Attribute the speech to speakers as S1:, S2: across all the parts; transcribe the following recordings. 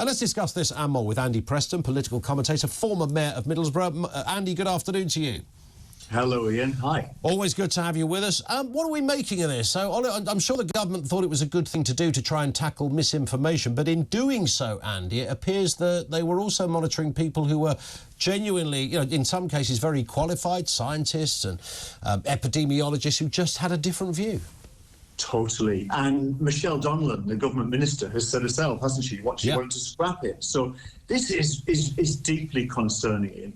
S1: Let's discuss this and more with Andy Preston, political commentator, former Mayor of Middlesbrough. Andy, good afternoon to you.
S2: Hello, Ian. Hi.
S1: Always good to have you with us. What are we making of this? So I'm sure the government thought it was a good thing to do to try and tackle misinformation, but in doing so, Andy, it appears that they were also monitoring people who were genuinely, you know, in some cases very qualified scientists and epidemiologists who just had a different view.
S2: Totally. And Michelle Donlan, the government minister, has said herself, hasn't she, what she wanted to scrap it. So this is deeply concerning, Ian.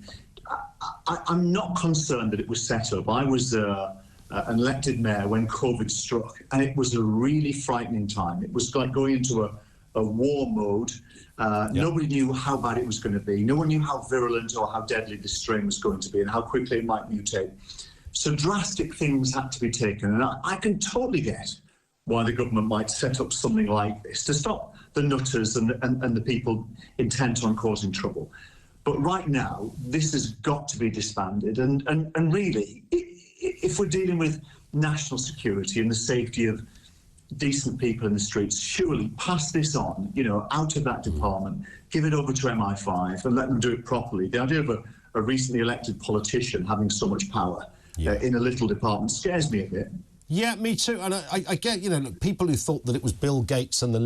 S2: I'm not concerned that it was set up. I was an elected mayor when COVID struck, and it was a really frightening time. It was like going into a war mode. Nobody knew how bad it was going to be. No one knew how virulent or how deadly the strain was going to be and how quickly it might mutate. So drastic things had to be taken, and I can totally get why the government might set up something like this to stop the nutters and the people intent on causing trouble. But right now, this has got to be disbanded. And really, if we're dealing with national security and the safety of decent people in the streets, surely pass this on, you know, out of that department, give it over to MI5 and let them do it properly. The idea of a recently elected politician having so much power in a little department scares me a bit.
S1: Yeah, me too. And I get, you know, look, people who thought that it was Bill Gates and the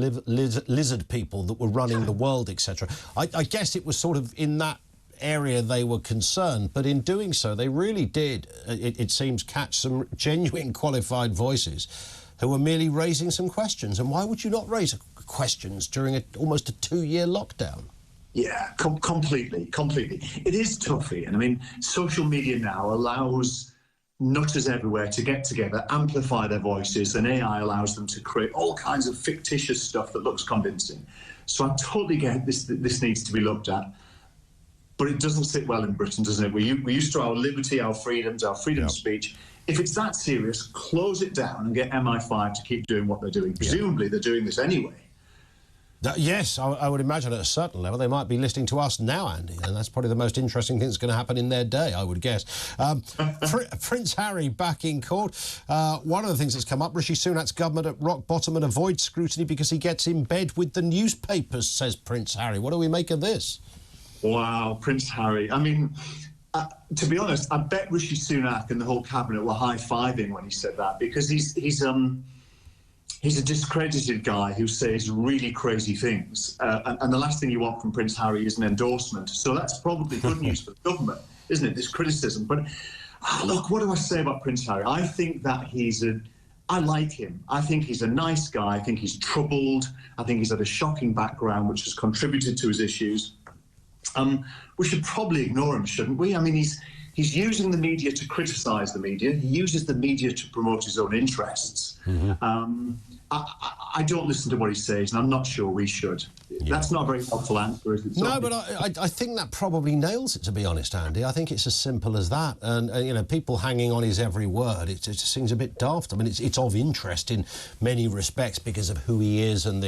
S1: lizard people that were running the world, etc. I guess it was sort of in that area they were concerned, but in doing so, they really did, it seems, catch some genuine qualified voices who were merely raising some questions. And why would you not raise questions during almost a 2-year lockdown?
S2: Yeah, completely. It is tough, Ian. I mean, social media now allows nutters everywhere to get together, amplify their voices, and AI allows them to create all kinds of fictitious stuff that looks convincing. So I totally get this needs to be looked at, but it doesn't sit well in Britain, doesn't it? We're used to our liberty, our freedoms, our freedom of speech. If it's that serious, close it down and get MI5 to keep doing what they're doing. Presumably they're doing this anyway.
S1: Yes, I would imagine at a certain level they might be listening to us now, Andy, and that's probably the most interesting thing that's going to happen in their day, I would guess. Prince Harry back in court. One of the things that's come up, Rishi Sunak's government at rock bottom and avoids scrutiny because he gets in bed with the newspapers, says Prince Harry. What do we make of this?
S2: Wow, Prince Harry. I mean, to be honest, I bet Rishi Sunak and the whole cabinet were high-fiving when he said that, because he's a discredited guy who says really crazy things. And the last thing you want from Prince Harry is an endorsement. So that's probably good news for the government, isn't it, this criticism? But look, what do I say about Prince Harry? I think that I like him. I think he's a nice guy. I think he's troubled. I think he's had a shocking background, which has contributed to his issues. We should probably ignore him, shouldn't we? I mean, he's using the media to criticise the media. He uses the media to promote his own interests. I don't listen to what he says, and I'm not sure we should. That's not a very helpful answer, is it?
S1: No, but I think that probably nails it, to be honest, Andy. I think it's as simple as that. And you know, people hanging on his every word, it just seems a bit daft. I mean, it's of interest in many respects because of who he is and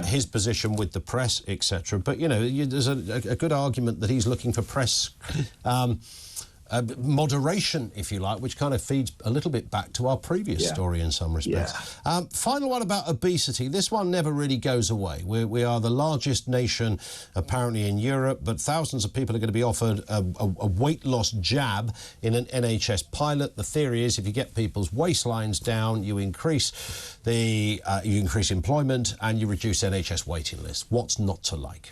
S1: his position with the press, etc. But, you know, there's a good argument that he's looking for press moderation, if you like, which kind of feeds a little bit back to our previous story in some respects. Final one about obesity. This one never really goes away. We are the largest nation, apparently, in Europe, but thousands of people are going to be offered a weight loss jab in an NHS pilot. The theory is if you get people's waistlines down, you increase employment and you reduce NHS waiting lists. What's not to like?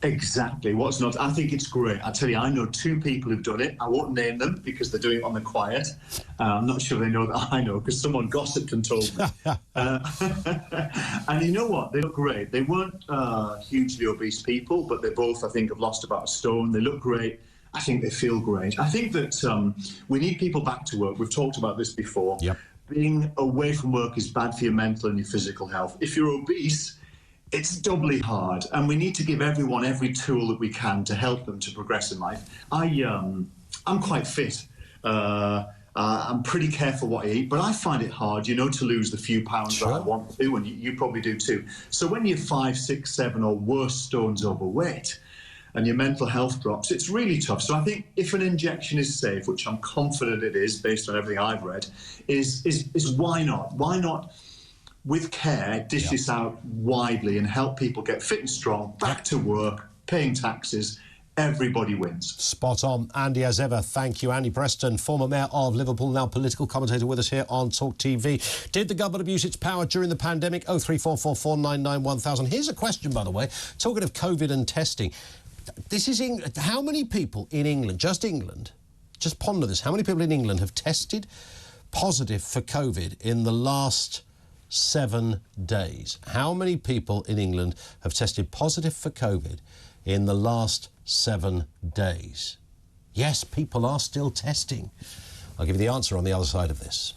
S2: Exactly. What's not? I think it's great. I tell you, I know 2 people who've done it. I won't name them because they're doing it on the quiet. I'm not sure they know that I know because someone gossiped and told me. And you know what? They look great. They weren't hugely obese people, but they both, I think, have lost about a stone. They look great. I think they feel great. I think that we need people back to work. We've talked about this before. Being away from work is bad for your mental and your physical health. If you're obese, it's doubly hard, and we need to give everyone every tool that we can to help them to progress in life. I'm quite fit. I'm pretty careful what I eat, but I find it hard, you know, to lose the few pounds that I want to, and you probably do too. So when you're 5, 6, 7 or worse stones overweight and your mental health drops, it's really tough. So I think if an injection is safe, which I'm confident it is based on everything I've read, is why not? Why not with care, dish this out widely and help people get fit and strong, back to work, paying taxes. Everybody wins. Spot on. Andy, as ever, thank you. Andy Preston, former mayor of Liverpool, now political commentator with us here on TalkTV. Did the government abuse its power during the pandemic? 03444991000. Here's a question, by the way. Talking of COVID and testing, this is how many people in England, just ponder this, how many people in England have tested positive for COVID in the last 7 days? How many people in England have tested positive for COVID in the last 7 days? Yes, people are still testing. I'll give you the answer on the other side of this.